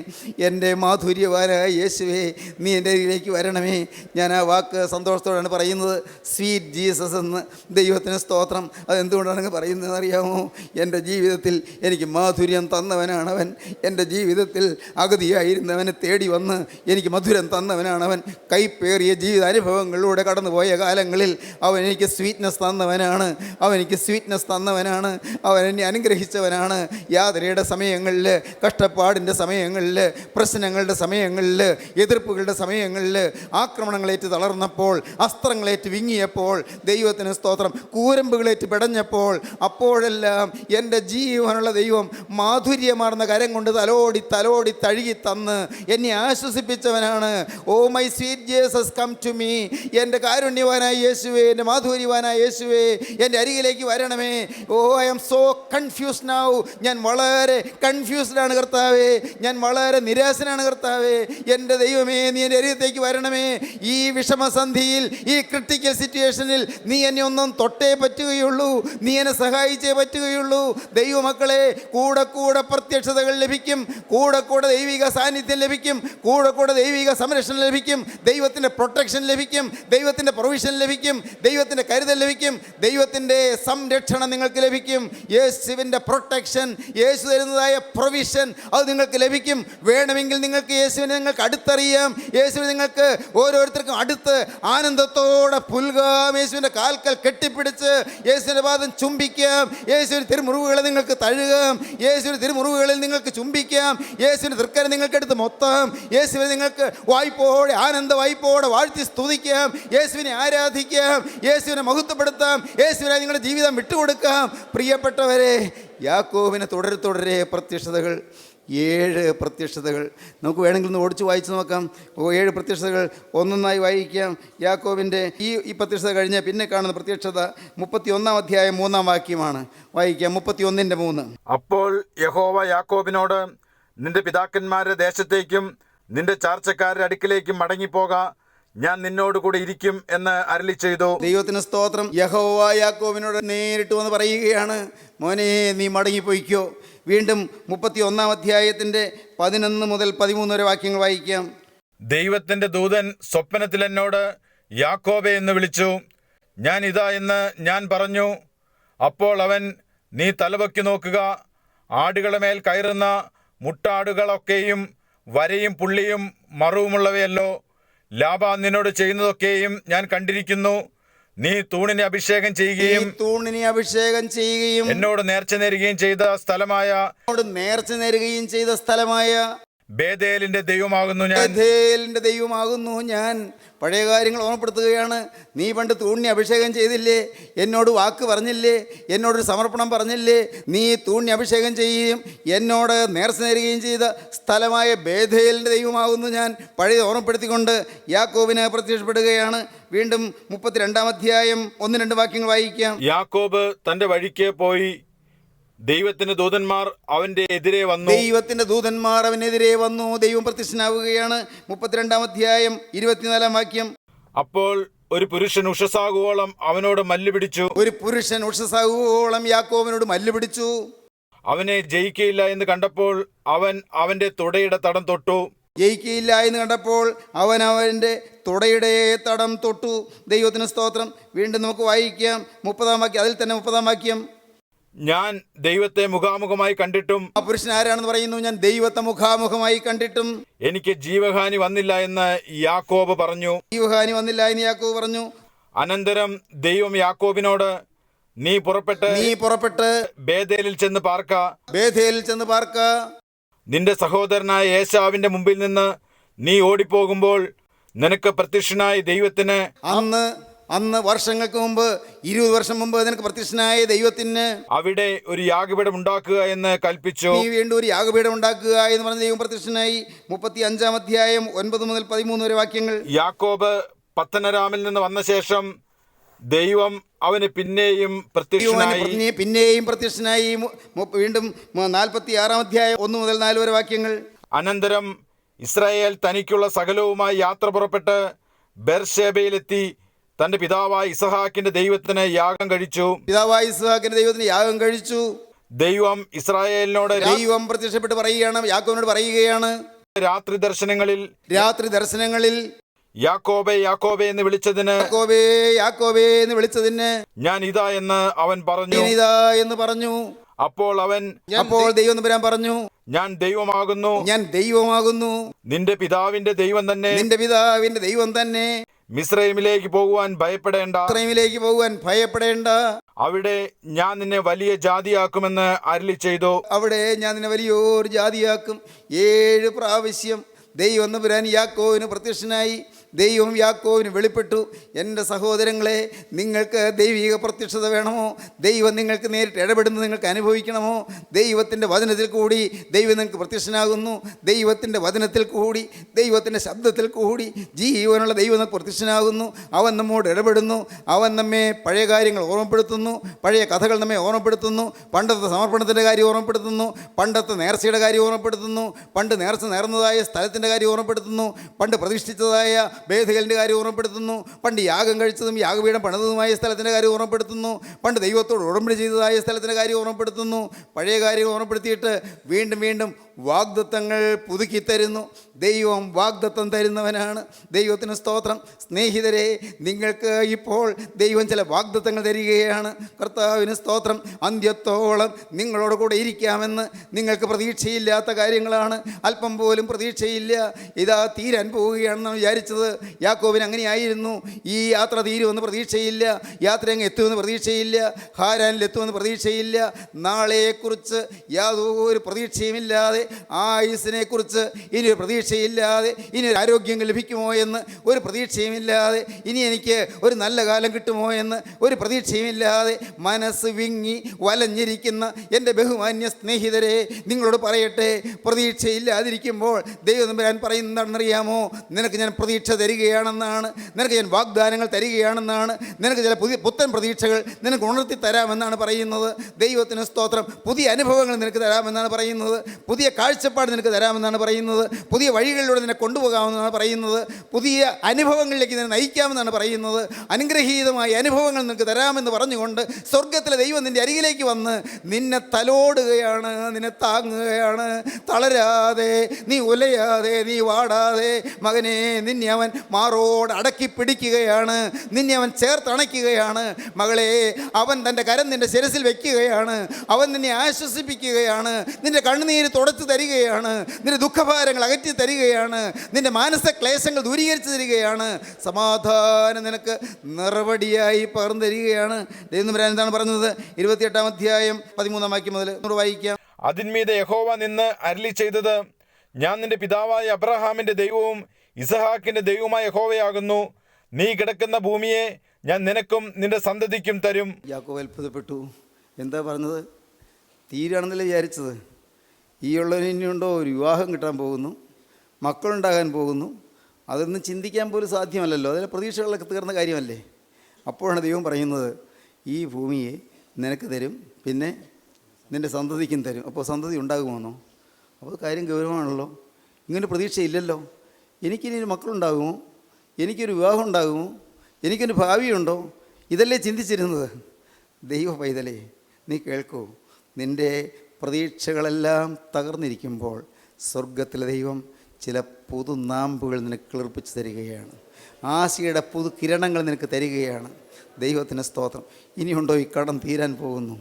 എൻ്റെ മാധുര്യവാനായ യേശുവേ, നീ എൻ്റെ അരികിലേക്ക് വരണമേ. ഞാൻ ആ വാക്ക് സന്തോഷത്തോടാണ് പറയുന്നത്, സ്വീറ്റ് ജീസസ് എന്ന്. ദൈവത്തിന് സ്തോത്രം. അതെന്തുകൊണ്ടാണ് പറയുന്നതെന്ന് അറിയാമോ? എൻ്റെ ജീവിതത്തിൽ എനിക്ക് മാധുര്യം തന്നവനാണവൻ. എൻ്റെ ജീവിതത്തിൽ അഗതിയായിരുന്നവനെ തേടി വന്ന് എനിക്ക് മധുരം തന്നവനാണവൻ. കൈപ്പേറിയ ജീവിതാനുഭവങ്ങളിലൂടെ കടന്നുപോയ കാലങ്ങളിൽ അവൻ എനിക്ക് സ്വീറ്റ്നെസ് തന്നവനാണ്, അവൻ എനിക്ക് സ്വീറ്റ്നെസ് തന്നവനാണ്, അവൻ എന്നെ അനുഗ്രഹിച്ചവനാണ്. യാതനയുടെ സമയങ്ങളിൽ, കഷ്ടപ്പാടിൻ്റെ സമയങ്ങളിൽ, പ്രശ്നങ്ങളുടെ സമയങ്ങളിൽ, എതിർപ്പുകളുടെ സമയങ്ങളിൽ, ആക്രമണങ്ങളേറ്റ് തളർന്നപ്പോൾ, അസ്ത്രങ്ങളേറ്റ് വിങ്ങിയപ്പോൾ, ദൈവത്തിന് സ്തോത്രം, കൂരമ്പുകളേറ്റ് പെടഞ്ഞപ്പോൾ, അപ്പോഴെല്ലാം എൻ്റെ ജീവനുള്ള ദൈവം മാധുര്യമാർന്ന കരം കൊണ്ട് തലോടി തലോടി തഴുകി തന്ന് എന്നെ ആശ്വസിപ്പിച്ചവനാണ്. Oh my sweet Jesus come to me. എൻ്റെ കാരുണ്യവാനായ യേശുവേ, എൻ്റെ മാധുര്യവാനായ യേശുവേ, എൻ്റെ അരികിലേക്ക് വരണമേ. Oh I am so confused now. ഞാൻ വളരെ കൺഫ്യൂസ്ഡാണ് കർത്താവേ, ഞാൻ വളരെ നിരാശനാണ് കർത്താവേ. എൻ്റെ ദൈവമേ, നീ എൻ്റെ അരികത്തേക്ക് വരണമേ. ഈ വിഷമസന്ധിയിൽ, ഈ ക്രിട്ടിക്കൽ സിറ്റുവേഷനിൽ നീ എന്നെ ഒന്നും തൊട്ടേ പറ്റുകയുള്ളൂ, നീ എന്നെ സഹായിച്ചേ പറ്റുകയുള്ളൂ. ദൈവമക്കളെ, കൂടെ കൂടെ പ്രത്യക്ഷതകൾ ലഭിക്കും, കൂടെ കൂടെ ദൈവിക സാന്നിധ്യം ലഭിക്കും, കൂടെ കൂടെ ദൈവിക സംരക്ഷണം ലഭിക്കും, ദൈവത്തിൻ്റെ പ്രൊട്ടക്ഷൻ ലഭിക്കും, ദൈവത്തിൻ്റെ പ്രൊവിഷൻ ലഭിക്കും, ദൈവത്തിൻ്റെ കരുതൽ ലഭിക്കും, ദൈവത്തിൻ്റെ സംരക്ഷണം നിങ്ങൾക്ക് ലഭിക്കും. യേശുവിൻ്റെ പ്രൊട്ടക്ഷൻ, യേശു തരുന്നതായ പ്രൊവിഷൻ അത് നിങ്ങൾക്ക് ലഭിക്കും. വേണമെങ്കിൽ നിങ്ങൾക്ക് യേശുവിനെ നിങ്ങൾക്ക് അടുത്തറിയാം, യേശുവിനെ നിങ്ങൾക്ക് ഓരോരുത്തർക്കും അടുത്ത് ആനന്ദത്തോടെ പുൽകാം. യേശുവിൻ്റെ കാൽക്കൽ കെട്ടിപ്പിടിച്ച് യേശുവിൻ്റെ പാദം ചുംബിക്കാം, യേശുവിൻ്റെ തിരുമുറിവുകളെ നിങ്ങൾക്ക് തഴുകാം, യേശുവിൻ്റെ തിരുമുറിവുകളിൽ നിങ്ങൾക്ക് ചുംബിക്കാം, യേശുവിൻ്റെ തൃക്കരം നിങ്ങൾക്ക് എടുത്ത് മൊത്തം, യേശുവിനെ നിങ്ങൾക്ക് വായ്പോടെ, ആനന്ദ വായ്പോടെ വാഴ്ത്തി സ്തുതിക്കാം, യേശുവിനെ ആരാധിക്കാം, യേശുവിനെ മഹത്വപ്പെടുത്താം, യേശുവിനെ നിങ്ങളുടെ ജീവിതം വിട്ടുകൊടുക്കാം. പ്രിയപ്പെട്ടവരെ, യാക്കോബിന് തുടരെ പ്രത്യക്ഷതകൾ, 7 പ്രത്യക്ഷതകൾ. നമുക്ക് വേണമെങ്കിൽ ഒന്ന് ഓടിച്ച് വായിച്ച് നോക്കാം. 7 പ്രത്യക്ഷതകൾ ഒന്നൊന്നായി വായിക്കാം. യാക്കോബിൻ്റെ ഈ പ്രത്യക്ഷത കഴിഞ്ഞ് പിന്നെ കാണുന്ന പ്രത്യക്ഷത 31-ാം അധ്യായം 3-ാം വാക്യമാണ്. വായിക്കാം, 31:3. അപ്പോൾ യഹോവ യാക്കോബിനോട്, നിന്റെ പിതാക്കന്മാരുടെ ദേശത്തേക്കും നിന്റെ ചാർച്ചക്കാരുടെ അടുക്കിലേക്കും മടങ്ങിപ്പോക, ഞാൻ നിന്നോട് കൂടെ ഇരിക്കും എന്ന് അരുളി ചെയ്തു. ദൈവത്തിന് സ്തോത്രം. യഹോവ യാക്കോബിനോട് നേരിട്ട് വന്ന് പറയുകയാണ്, മോനെ നീ മടങ്ങിപ്പോയിക്കോ. വീണ്ടും 31-ാം അധ്യായത്തിൻ്റെ 11 മുതൽ 13 വരെ വാക്യങ്ങൾ വായിക്കാം. ദൈവത്തിന്റെ ദൂതൻ സ്വപ്നത്തിൽ എന്നോട് യാക്കോബെ എന്ന് വിളിച്ചു. ഞാൻ ഇതാ എന്ന് ഞാൻ പറഞ്ഞു. അപ്പോൾ അവൻ, നീ തലപൊക്കി നോക്കുക, ആടുകളുടെ മേൽ കയറുന്ന മുട്ടാടുകളൊക്കെയും വരയും പുള്ളിയും മറുവുമുള്ളവയല്ലോ. ലാബാൻ നിന്നോട് ചെയ്യുന്നതൊക്കെയും ഞാൻ കണ്ടിരിക്കുന്നു. നീ തൂണിനെ അഭിഷേകം ചെയ്യുകയും എന്നോട് നേർച്ച നേരുകയും ചെയ്ത സ്ഥലമായ ബേഥേലിന്റെ ദൈവമാകുന്നു ഞാൻ. പഴയ കാര്യങ്ങൾ ഓർമ്മപ്പെടുത്തുകയാണ്. നീ പണ്ട് തൂണിനെ അഭിഷേകം ചെയ്തില്ലേ, എന്നോട് വാക്ക് പറഞ്ഞില്ലേ, എന്നോടൊരു സമർപ്പണം പറഞ്ഞില്ലേ, നീ തൂണിനെ അഭിഷേകം ചെയ്യുകയും എന്നോട് നേർച്ച നേരുകയും ചെയ്ത സ്ഥലമായ ബേഥേലിൻ്റെ ദൈവമാകുന്നു ഞാൻ. പഴയ ഓർമ്മപ്പെടുത്തിക്കൊണ്ട് യാക്കോബിന് പ്രത്യക്ഷപ്പെടുകയാണ്. വീണ്ടും 32-ാം അധ്യായം 1-2 വാക്യങ്ങൾ വായിക്കാം. യാക്കോബ് തന്റെ വഴിക്ക് പോയി, ദൈവത്തിന്റെ ദൂതന്മാർ അവന്റെ എതിരെ വന്നു. ദൈവം പ്രത്യക്ഷനാവുകയാണ്. 32-ാം അധ്യായം 24-ാം വാക്യം. അപ്പോൾ ഒരു പുരുഷൻ ഉഷസാകുവോളം അവനോട് മല്ലുപിടിച്ചു. യാക്കോബിനോട് മല്ലുപിടിച്ചു. അവനെ ജയിക്കയില്ല എന്ന് കണ്ടപ്പോൾ അവൻ അവന്റെ തുടയുടെ തടം തൊട്ടു. അവന്റെ തുടയുടെ തടം തൊട്ടു. ദൈവത്തിന് സ്തോത്രം. വീണ്ടും നമുക്ക് വായിക്കാം 30-ാം വാക്യം. അതിൽ തന്നെ 30-ാം വാക്യം. ഞാൻ ദൈവത്തെ മുഖാമുഖമായി കണ്ടിട്ടും, ആ പുരുഷൻ ആരാണെന്ന് പറയുന്നു, ഞാൻ ദൈവത്തെ മുഖാമുഖമായി കണ്ടിട്ടും എനിക്ക് ജീവഹാനി വന്നില്ല എന്ന് യാക്കോബ് പറഞ്ഞു. അനന്തരം ദൈവം യാക്കോബിനോട്, നീ പുറപ്പെട്ട് ബേഥേലിൽ ചെന്ന് പാർക്ക. നിന്റെ സഹോദരനായ ഏശാവിന്റെ മുമ്പിൽ നിന്ന് നീ ഓടിപ്പോകുമ്പോൾ നിനക്ക് പ്രത്യക്ഷനായ ദൈവത്തിന് അന്ന് വർഷങ്ങൾക്ക് മുമ്പ്, 20 വർഷം മുമ്പ് നിനക്ക് പ്രത്യക്ഷനായ ദൈവത്തിന് അവിടെ ഒരു യാഗപീഠം ഉണ്ടാക്കുക എന്ന് കൽപ്പിച്ചു. നീ വീണ്ടും ഒരു യാഗപീഠം ഉണ്ടാക്കുക എന്ന് പറഞ്ഞ ദൈവം പ്രത്യക്ഷനായി. 35-ാം അധ്യായം 9 മുതൽ 13 വരെ വാക്യങ്ങൾ. യാക്കോബ് പത്തനരാമിൽ നിന്ന് വന്ന ശേഷം ദൈവം അവന് പിന്നെയും പ്രത്യക്ഷനായി. വീണ്ടും 46-ാം അധ്യായം 1 മുതൽ 4 വരെ വാക്യങ്ങൾ. അനന്തരം ഇസ്രായേൽ തനിക്കുള്ള സകലവുമായി യാത്ര പുറപ്പെട്ട് ബെർശേബയിലെത്തി തന്റെ പിതാവായ ഇസഹാക്കിന്റെ ദൈവത്തിന് യാഗം കഴിച്ചു. ദൈവം ഇസ്രായേലിനോട് പ്രത്യക്ഷപ്പെട്ട് പറയുകയാണ്, യാക്കോബിനോട് പറയുകയാണ്, രാത്രി ദർശനങ്ങളിൽ യാക്കോബേ യാക്കോബേ എന്ന് വിളിച്ചതിന് ഞാൻ ഇതാ എന്ന് അവൻ പറഞ്ഞു. അപ്പോൾ ദൈവം പറഞ്ഞു, ഞാൻ ദൈവമാകുന്നു, നിന്റെ പിതാവിന്റെ ദൈവം തന്നെ മിസ്രൈമിലേക്ക് പോകുവാൻ ഭയപ്പെടേണ്ട. ഇസ്രായേലിലേക്ക് പോകുവാൻ ഭയപ്പെടേണ്ട. അവിടെ ഞാൻ നിന്നെ വലിയ ജാതിയാക്കുമെന്ന് അരുളി ചെയ്തു. അവിടെ ഞാൻ നിന്നെ വലിയൊരു ജാതിയാക്കും. 7 പ്രാവശ്യം ദൈവം തമ്പുരാൻ യാക്കോവിന് പ്രത്യക്ഷനായി. ദൈവം യാക്കോവിന് വെളിപ്പെട്ടു. എൻ്റെ സഹോദരങ്ങളെ, നിങ്ങൾക്ക് ദൈവിക പ്രത്യക്ഷത വേണമോ? ദൈവം നിങ്ങൾക്ക് നേരിട്ട് ഇടപെടുന്നത് നിങ്ങൾക്ക് അനുഭവിക്കണമോ? ദൈവത്തിൻ്റെ വചനത്തിൽ കൂടി ദൈവം നിങ്ങൾക്ക് പ്രത്യക്ഷനാകുന്നു. ദൈവത്തിൻ്റെ വചനത്തിൽ കൂടി, ദൈവത്തിൻ്റെ ശബ്ദത്തിൽ കൂടി ജീവനുള്ള ദൈവം നമുക്ക് പ്രത്യക്ഷനാകുന്നു. അവൻ നമ്മോട് ഇടപെടുന്നു. അവൻ നമ്മെ പഴയ കാര്യങ്ങൾ ഓർമ്മപ്പെടുത്തുന്നു. പഴയ കഥകൾ നമ്മെ ഓർമ്മപ്പെടുത്തുന്നു. പണ്ടത്തെ സമർപ്പണത്തിൻ്റെ കാര്യം ഓർമ്മപ്പെടുത്തുന്നു. പണ്ടത്തെ നേർച്ചയുടെ കാര്യം ഓർമ്മപ്പെടുത്തുന്നു. പണ്ട് നേർച്ച നേർന്നതായ സ്ഥലത്തിൻ്റെ കാര്യം ഓർമ്മപ്പെടുത്തുന്നു. പണ്ട് പ്രതിഷ്ഠിച്ചതായ ബേഥേലിൻ്റെ കാര്യം ഓർമ്മപ്പെടുത്തുന്നു. പണ്ട് യാഗം കഴിച്ചതും യാഗപീഠം പണിതതുമായ സ്ഥലത്തിൻ്റെ കാര്യം ഓർമ്മപ്പെടുത്തുന്നു. പണ്ട് ദൈവത്തോട് ഉടമ്പടി ചെയ്തതായ സ്ഥലത്തിൻ്റെ കാര്യം ഓർമ്മപ്പെടുത്തുന്നു. പഴയ കാര്യം ഓർമ്മപ്പെടുത്തിയിട്ട് വീണ്ടും വീണ്ടും വാഗ്ദത്തങ്ങൾ പുതുക്കി തരുന്നു. ദൈവം വാഗ്ദത്തം തരുന്നവനാണ്. ദൈവത്തിന് സ്തോത്രം. സ്നേഹിതരെ, നിങ്ങൾക്ക് ഇപ്പോൾ ദൈവം ചില വാഗ്ദത്തങ്ങൾ തരികയാണ്. കർത്താവിന് സ്തോത്രം. അന്ത്യത്തോളം നിങ്ങളോട് കൂടെ ഇരിക്കാമെന്ന്. നിങ്ങൾക്ക് പ്രതീക്ഷയില്ലാത്ത കാര്യങ്ങളാണ്. അല്പം പോലും പ്രതീക്ഷയില്ല. ഇതാ തീരാൻ പോവുകയാണെന്നാണ് വിചാരിച്ചത്. യാക്കോബിന് അങ്ങനെയായിരുന്നു. ഈ യാത്ര തീരുമെന്ന് പ്രതീക്ഷയില്ല. യാത്ര അങ്ങ് എത്തുമെന്ന് പ്രതീക്ഷയില്ല. ഹാരാനിലെത്തുമെന്ന് പ്രതീക്ഷയില്ല. നാളെയെക്കുറിച്ച് യാതൊരു പ്രതീക്ഷയുമില്ലാതെ, ആയുസ്സിനെക്കുറിച്ച് ഇനി ഒരു പ്രതീക്ഷയില്ലാതെ, ഇനി ഒരു ആരോഗ്യം ലഭിക്കുമോ എന്ന് ഒരു പ്രതീക്ഷയുമില്ലാതെ, ഇനി എനിക്ക് ഒരു നല്ല കാലം കിട്ടുമോ എന്ന് ഒരു പ്രതീക്ഷയുമില്ലാതെ മനസ്സ് വിങ്ങി വലഞ്ഞിരിക്കുന്ന എൻ്റെ ബഹുമാന്യ സ്നേഹിതരെ, നിങ്ങളോട് പറയട്ടെ, പ്രതീക്ഷയില്ലാതിരിക്കുമ്പോൾ ദൈവം തമ്പുരാൻ പറയുന്നതാണെന്നറിയാമോ? നിനക്ക് ഞാൻ പ്രതീക്ഷ തരികയാണെന്നാണ്. നിനക്ക് ഞാൻ വാഗ്ദാനങ്ങൾ തരികയാണെന്നാണ്. നിനക്ക് ചില പുത്തൻ പ്രതീക്ഷകൾ നിനക്ക് ഉണർത്തി തരാമെന്നാണ് പറയുന്നത്. ദൈവത്തിന് സ്തോത്രം. പുതിയ അനുഭവങ്ങൾ നിനക്ക് തരാമെന്നാണ് പറയുന്നത്. പുതിയ കാഴ്ചപ്പാട് നിനക്ക് തരാമെന്നാണ് പറയുന്നത്. പുതിയ വഴികളിലൂടെ നിന്നെ കൊണ്ടുപോകാമെന്നാണ് പറയുന്നത്. പുതിയ അനുഭവങ്ങളിലേക്ക് നിന്നെ നയിക്കാമെന്നാണ് പറയുന്നത്. അനുഗ്രഹീതമായ അനുഭവങ്ങൾ നിനക്ക് തരാമെന്ന് പറഞ്ഞുകൊണ്ട് സ്വർഗത്തിലെ ദൈവം നിൻ്റെ അരികിലേക്ക് വന്ന് നിന്നെ തലോടുകയാണ്, നിന്നെ താങ്ങുകയാണ്. തളരാതെ, നീ ഉലയാതെ, നീ വാടാതെ മകനെ, നിന്നെ അവൻ മാറോട് അടക്കി പിടിക്കുകയാണ്. നിന്നെ അവൻ ചേർത്തണയ്ക്കുകയാണ്. മകളെ, അവൻ തൻ്റെ കരം നിൻ്റെ ശിരസിൽ വയ്ക്കുകയാണ്. അവൻ നിന്നെ ആശ്വസിപ്പിക്കുകയാണ്. നിൻ്റെ കണ്ണുനീര് തുടച്ചു തരികയാണ്. നിന്റെ ദുഃഖഭാരങ്ങൾ അകറ്റി തരികയാണ്. നിന്റെ മാനസിക ക്ലേശങ്ങൾ ദൂരീകരിച്ച് തരികയാണ്. സമാധാനം നിനക്ക് നിറവടിയായി പകർന്നു തരികയാണ്. ദൈവം എന്താണ് പറഞ്ഞത്? 28-ാം അധ്യായം 13-ാം വാക്യം മുതൽ വായിക്കാം. അതിന്മീതെ യഹോവ നിന്ന് അരുളി ചെയ്തത്, ഞാൻ നിന്റെ പിതാവായ അബ്രഹാമിന്റെ ദൈവവും ഇസഹാക്കിന്റെ ദൈവവുമായ യഹോവയാകുന്നു. നീ കിടക്കുന്ന ഭൂമിയെ ഞാൻ നിനക്കും നിന്റെ സന്തതിക്കും തരും. യാക്കോബ് അത്ഭുതപ്പെട്ടു. എന്താ പറഞ്ഞത്? തീരാണെന്നല്ലേ വിചാരിച്ചത്? ഈ ഉള്ളവന് ഇനിയുണ്ടോ? ഒരു വിവാഹം കിട്ടാൻ പോകുന്നു, മക്കളുണ്ടാകാൻ പോകുന്നു. അതൊന്നും ചിന്തിക്കാൻ പോലും സാധ്യമല്ലല്ലോ. അതിലെ പ്രതീക്ഷകളൊക്കെ തീർന്ന കാര്യമല്ലേ? അപ്പോഴാണ് ദൈവം പറയുന്നത്, ഈ ഭൂമിയെ നിനക്ക് തരും, പിന്നെ നിൻ്റെ സന്തതിക്കും തരും. അപ്പോൾ സന്തതി ഉണ്ടാകുമോന്നോ? അപ്പോൾ കാര്യം ഗൗരവമാണല്ലോ. ഇങ്ങനെ പ്രതീക്ഷയില്ലല്ലോ. എനിക്കിനി ഒരു മക്കളുണ്ടാകുമോ? എനിക്കൊരു വിവാഹം ഉണ്ടാകുമോ? എനിക്കൊരു ഭാവിയുണ്ടോ? ഇതല്ലേ ചിന്തിച്ചിരുന്നത്? ദൈവ പൈതലേ, നീ കേൾക്കൂ. നിൻ്റെ പ്രതീക്ഷകളെല്ലാം തകർന്നിരിക്കുമ്പോൾ സ്വർഗത്തിലെ ദൈവം ചില പുതുനാമ്പുകൾ നിനക്ക് കിളിർപ്പിച്ച് തരികയാണ്. ആശയുടെ പുതു കിരണങ്ങൾ നിനക്ക് തരികയാണ്. ദൈവത്തിന് സ്തോത്രം. ഇനിയുണ്ടോ ഈ കടം തീരാൻ പോകുന്നു?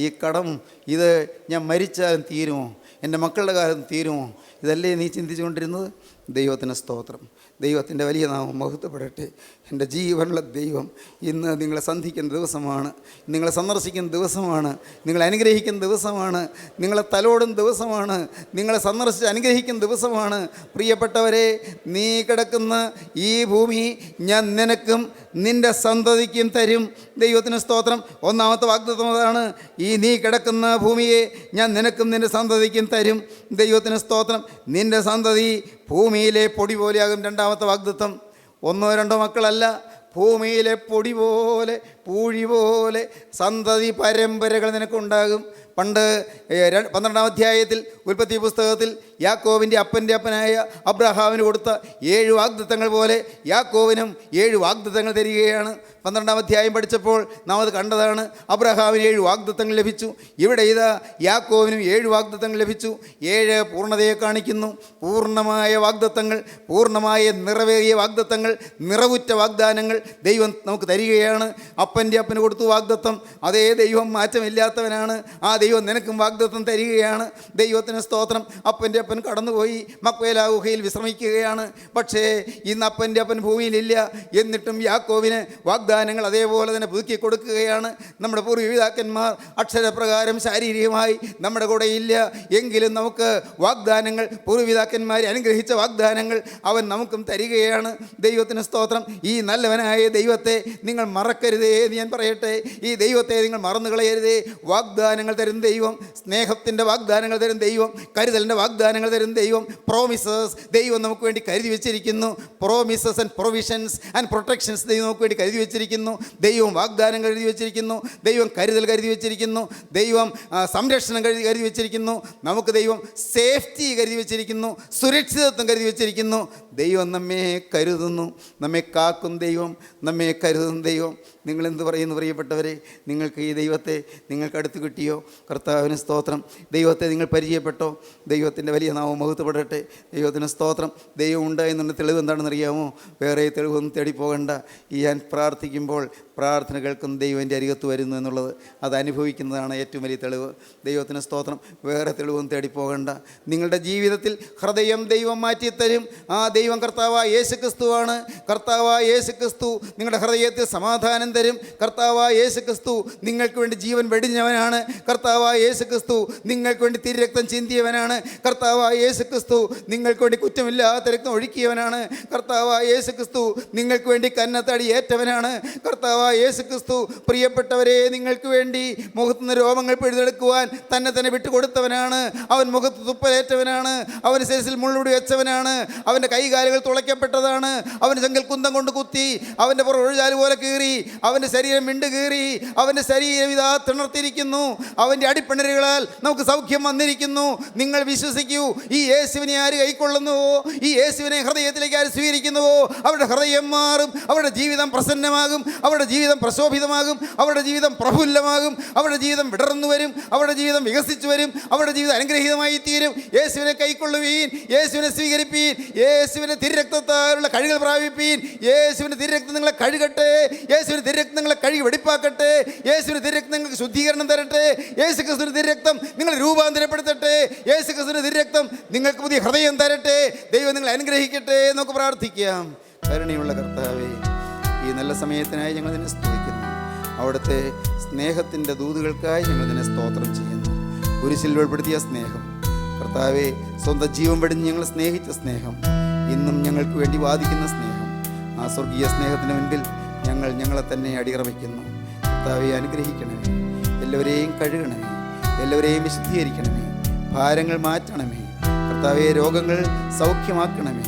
ഈ കടം ഇത് ഞാൻ മരിച്ചാലും തീരുമോ? എൻ്റെ മക്കളുടെ കാലം തീരുമോ? ഇതല്ലേ നീ ചിന്തിച്ചുകൊണ്ടിരുന്നത്? ദൈവത്തിന് സ്തോത്രം. ദൈവത്തിൻ്റെ വലിയ നാമം മഹത്വപ്പെടട്ടെ. എൻ്റെ ജീവനുള്ള ദൈവം ഇന്ന് നിങ്ങളെ സന്ധിക്കുന്ന ദിവസമാണ്. നിങ്ങളെ സന്ദർശിക്കുന്ന ദിവസമാണ്. നിങ്ങളെ അനുഗ്രഹിക്കുന്ന ദിവസമാണ്. നിങ്ങളെ തലോടുന്ന ദിവസമാണ്. നിങ്ങളെ സന്ദർശിച്ച് അനുഗ്രഹിക്കുന്ന ദിവസമാണ്. പ്രിയപ്പെട്ടവരെ, നീ കിടക്കുന്ന ഈ ഭൂമി ഞാൻ നിനക്കും നിൻ്റെ സന്തതിക്കും തരും. ദൈവത്തിന് സ്തോത്രം. ഒന്നാമത്തെ വാഗ്ദത്തം അതാണ്. ഈ നീ കിടക്കുന്ന ഭൂമിയെ ഞാൻ നിനക്കും നിൻ്റെ സന്തതിക്കും തരും. ദൈവത്തിന് സ്തോത്രം. നിൻ്റെ സന്തതി ഭൂമിയിലെ പൊടി പോലെയാകും. രണ്ടാമത്തെ വാഗ്ദത്തം. 1-2 മക്കളല്ല, ഭൂമിയിലെ പൊടി പോലെ, പൂഴി പോലെ സന്തതി പരമ്പരകൾ നിനക്കുണ്ടാകും. പണ്ട് 12-ാം അധ്യായത്തിൽ ഉൽപ്പത്തി പുസ്തകത്തിൽ യാക്കോവിൻ്റെ അപ്പൻ്റെ അപ്പനായ അബ്രഹാമിന് കൊടുത്ത 7 വാഗ്ദത്തങ്ങൾ പോലെ യാക്കോവിനും 7 വാഗ്ദത്തങ്ങൾ തരികയാണ്. 12-ാം അധ്യായം പഠിച്ചപ്പോൾ നാം അത് കണ്ടതാണ്. അബ്രഹാമിന് 7 വാഗ്ദത്തങ്ങൾ ലഭിച്ചു. ഇവിടെ ഇതാ യാക്കോവിനും 7 വാഗ്ദത്തങ്ങൾ ലഭിച്ചു. 7 പൂർണ്ണതയെ കാണിക്കുന്നു. പൂർണ്ണമായ വാഗ്ദത്തങ്ങൾ, പൂർണ്ണമായ നിറവേറിയ വാഗ്ദത്തങ്ങൾ, നിറവുറ്റ വാഗ്ദാനങ്ങൾ ദൈവം നമുക്ക് തരികയാണ്. അപ്പൻ്റെ അപ്പന് കൊടുത്തു വാഗ്ദത്തം. അതേ ദൈവം മാറ്റമില്ലാത്തവനാണ്. ആ ദൈവം നിനക്കും വാഗ്ദത്തം തരികയാണ്. ദൈവത്തിന് സ്തോത്രം. അപ്പൻ്റെ അപ്പൻ കടന്നുപോയി, മക്വേല ഗുഹയിൽ വിശ്രമിക്കുകയാണ്. പക്ഷേ ഇന്ന് അപ്പൻ്റെ അപ്പൻ ഭൂമിയിലില്ല. എന്നിട്ടും യാക്കോവിന് വാഗ്ദാനങ്ങൾ അതേപോലെ തന്നെ പുതുക്കി കൊടുക്കുകയാണ്. നമ്മുടെ പൂർവ്വപിതാക്കന്മാർ അക്ഷരപ്രകാരം ശാരീരികമായി നമ്മുടെ കൂടെ ഇല്ല, എങ്കിലും നമുക്ക് വാഗ്ദാനങ്ങൾ, പൂർവ്വപിതാക്കന്മാരെ അനുഗ്രഹിച്ച വാഗ്ദാനങ്ങൾ അവൻ നമുക്കും തരികയാണ്. ദൈവത്തിന് സ്തോത്രം. ഈ നല്ലവനായ ദൈവത്തെ നിങ്ങൾ മറക്കരുതേ എന്ന് ഞാൻ പറയട്ടെ. ഈ ദൈവത്തെ നിങ്ങൾ മറന്നു കളയരുതേ. വാഗ്ദാനങ്ങൾ തരും ദൈവം, സ്നേഹത്തിൻ്റെ വാഗ്ദാനങ്ങൾ തരും ദൈവം, കരുതലിൻ്റെ വാഗ്ദാനങ്ങൾ തരും ദൈവം. പ്രോമിസസ് ദൈവം നമുക്ക് വേണ്ടി കരുതി വെച്ചിരിക്കുന്നു. Promises and provisions and protections ദൈവം നമുക്ക് വേണ്ടി കരുതി വെച്ചിരിക്കുന്നു. ദൈവം വാഗ്ദാനങ്ങൾ കരുതി വെച്ചിരിക്കുന്നു. ദൈവം കരുതൽ കരുതി വെച്ചിരിക്കുന്നു. ദൈവം സംരക്ഷണം കരുതി വെച്ചിരിക്കുന്നു. നമുക്ക് ദൈവം സേഫ്റ്റി കരുതി വെച്ചിരിക്കുന്നു. സുരക്ഷിതത്വം കരുതി വെച്ചിരിക്കുന്നു. ദൈവം നമ്മെ കരുതുന്നു, നമ്മെ കാക്കും ദൈവം, നമ്മെ കരുതും ദൈവം. നിങ്ങളെന്ത് പറയുന്നു പ്രിയപ്പെട്ടവരെ? നിങ്ങൾക്ക് ഈ ദൈവത്തെ നിങ്ങൾക്ക് അടുത്ത് കിട്ടിയോ? കർത്താവിന് സ്തോത്രം. ദൈവത്തെ നിങ്ങൾ പരിചയപ്പെട്ടോ? ദൈവത്തിൻ്റെ വലിയ നാമം മഹത്വപ്പെടട്ടെ. ദൈവത്തിന് സ്തോത്രം. ദൈവം ഉണ്ടായെന്നുള്ള തെളിവ് എന്താണെന്ന് അറിയാമോ? വേറെ തെളിവൊന്നും തേടി പോകണ്ട. ഈ ഞാൻ പ്രാർത്ഥിക്കുമ്പോൾ പ്രാർത്ഥന കേൾക്കുന്ന ദൈവം എൻ്റെ അരികത്ത് വരുന്നു എന്നുള്ളത് അത് അനുഭവിക്കുന്നതാണ് ഏറ്റവും വലിയ തെളിവ്. ദൈവത്തിന് സ്തോത്രം. വേറെ തെളിവൊന്നും തേടി പോകണ്ട. നിങ്ങളുടെ ജീവിതത്തിൽ ഹൃദയം ദൈവം മാറ്റിത്തരും. ആ ദൈവം കർത്താവായ യേശു ക്രിസ്തുവാണ്. കർത്താവായ യേശു ക്രിസ്തു നിങ്ങളുടെ ഹൃദയത്തിൽ സമാധാനം തരും. കർത്താവായ യേശു ക്രിസ്തു നിങ്ങൾക്ക് വേണ്ടി ജീവൻ വെടിഞ്ഞവനാണ്. കർത്താവായ യേശു ക്രിസ്തു നിങ്ങൾക്ക് വേണ്ടി തിരുരക്തം ചിന്തിയവനാണ്. കർത്താവായ യേശു ക്രിസ്തു നിങ്ങൾക്ക് വേണ്ടി കുറ്റമില്ലാത്ത രക്തം ഒഴുക്കിയവനാണ്. കർത്താവായ യേശു ക്രിസ്തു നിങ്ങൾക്ക് വേണ്ടി കന്നത്തടി ഏറ്റവനാണ്. കർത്താവായ യേശു ക്രിസ്തു പ്രിയപ്പെട്ടവരെ നിങ്ങൾക്ക് വേണ്ടി മുഖത്തുനിന്ന് രോമങ്ങൾ പിഴുതെടുക്കുവാൻ തന്നെ വിട്ടുകൊടുത്തവനാണ്. അവൻ മുഖത്ത് തുപ്പലേറ്റവനാണ്. അവന് ശിരസിൽ മുള്ളുടി വെച്ചവനാണ്. അവൻ്റെ കൈകാലുകൾ തുളയ്ക്കപ്പെട്ടതാണ്. അവന് ചെങ്കൽ കുന്തം കൊണ്ട് കുത്തി, അവൻ്റെ പുറൊഴുചാല് പോലെ കീറി, അവൻ്റെ ശരീരം വിണ്ടു കീറി, അവൻ്റെ ശരീരം ഇതാ തിണർത്തിരിക്കുന്നു. അവൻ്റെ അടിപ്പിണരുകളാൽ നമുക്ക് സൗഖ്യം വന്നിരിക്കുന്നു. നിങ്ങൾ വിശ്വസിക്കൂ. ഈ യേശുവിനെ ആര് കൈക്കൊള്ളുന്നുവോ, ഈ യേശുവിനെ ഹൃദയത്തിലേക്ക് ആര് സ്വീകരിക്കുന്നുവോ, അവരുടെ ഹൃദയം മാറും, അവരുടെ ജീവിതം പ്രസന്നമാകും, അവരുടെ ജീവിതം പ്രശോഭിതമാകും, അവരുടെ ജീവിതം പ്രഫുല്ലമാകും, അവരുടെ ജീവിതം വിടർന്നു വരും, അവരുടെ ജീവിതം വികസിച്ചു വരും, അവരുടെ ജീവിതം അനുഗ്രഹീതമായി തീരും. യേശുവിനെ കൈക്കൊള്ളുവീൻ, യേശുവിനെ സ്വീകരിപ്പീൻ, യേശുവിനെ തിരുരക്തത്താലുള്ള കഴുകൽ പ്രാപിപ്പീൻ. യേശുവിൻ്റെ തിരുരക്തം നിങ്ങളെ കഴുകട്ടെ, യേശുവിൻ്റെ തിരുരക്തം നിങ്ങളെ കഴുകി വെടിപ്പാക്കട്ടെ, യേശുവിൻ്റെ തിരുരക്തം നിങ്ങൾക്ക് ശുദ്ധീകരണം തരട്ടെ, യേശു ക്രിസ്തുവിൻ്റെ തിരുരക്തം നിങ്ങളെ രൂപാന്തരപ്പെടുത്തട്ടെ, യേശു ക്രിസ്തുവിൻ്റെ തിരുരക്തം നിങ്ങൾക്ക് പുതിയ ഹൃദയം തരട്ടെ. ദൈവം നിങ്ങളെ അനുഗ്രഹിക്കട്ടെ. നമുക്ക് പ്രാർത്ഥിക്കാം. കരുണയുള്ള കർത്താവേ, ഈ നല്ല സമയത്തിനായി ഞങ്ങൾ നിന്നെ സ്തുതിക്കുന്നു. അവിടുത്തെ സ്നേഹത്തിൻ്റെ ദൂതുകൾക്കായി ഞങ്ങൾ നിന്നെ സ്തോത്രം ചെയ്യുന്നു. കുരിശിൽ വെളിപ്പെടുത്തിയ സ്നേഹം കർത്താവേ, സ്വന്തം ജീവൻ വെടിഞ്ഞ് ഞങ്ങൾ സ്നേഹിച്ച സ്നേഹം, ഇന്നും ഞങ്ങൾക്ക് വേണ്ടി വാദിക്കുന്ന സ്നേഹം, ആ സ്വർഗീയ സ്നേഹത്തിന് മുൻപിൽ ഞങ്ങളെ തന്നെ അടിയറവയ്ക്കുന്നു. കർത്താവെ അനുഗ്രഹിക്കണമേ, എല്ലാവരെയും കഴുകണമേ, എല്ലാവരെയും വിശുദ്ധീകരിക്കണമേ, ഭാരങ്ങൾ മാറ്റണമേ. കർത്താവെ രോഗങ്ങൾ സൗഖ്യമാക്കണമേ,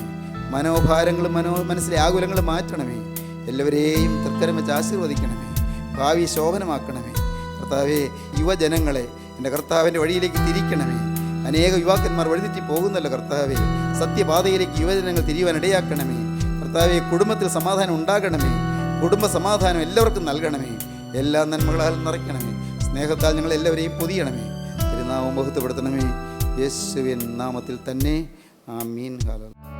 മനോഭാരങ്ങളും മനസ്സിലെ ആകുലങ്ങളും മാറ്റണമേ. എല്ലാവരെയും തൃക്കരം വെച്ച് ആശീർവദിക്കണമേ, ഭാവി ശോഭനമാക്കണമേ. കർത്താവെ യുവജനങ്ങളെ എൻ്റെ കർത്താവിൻ്റെ വഴിയിലേക്ക് തിരിക്കണമേ. അനേക യുവാക്കന്മാർ വഴിതെറ്റി പോകുന്നല്ലോ കർത്താവെ. സത്യപാതയിലേക്ക് യുവജനങ്ങൾ തിരിയുവാൻ ഇടയാക്കണമേ. കർത്താവെ കുടുംബത്തിൽ സമാധാനം ഉണ്ടാകണമേ, കുടുംബ സമാധാനം എല്ലാവർക്കും നൽകണമേ. എല്ലാ നന്മകളാൽ നിറയ്ക്കണമേ. സ്നേഹത്താൽ ഞങ്ങൾ എല്ലാവരെയും പൊതിയണമേ. തിരുനാമം മഹത്വപ്പെടുത്തണമേ. യേശുവിൻ നാമത്തിൽ തന്നെ ആമീൻ. ഹല്ലേലൂയ.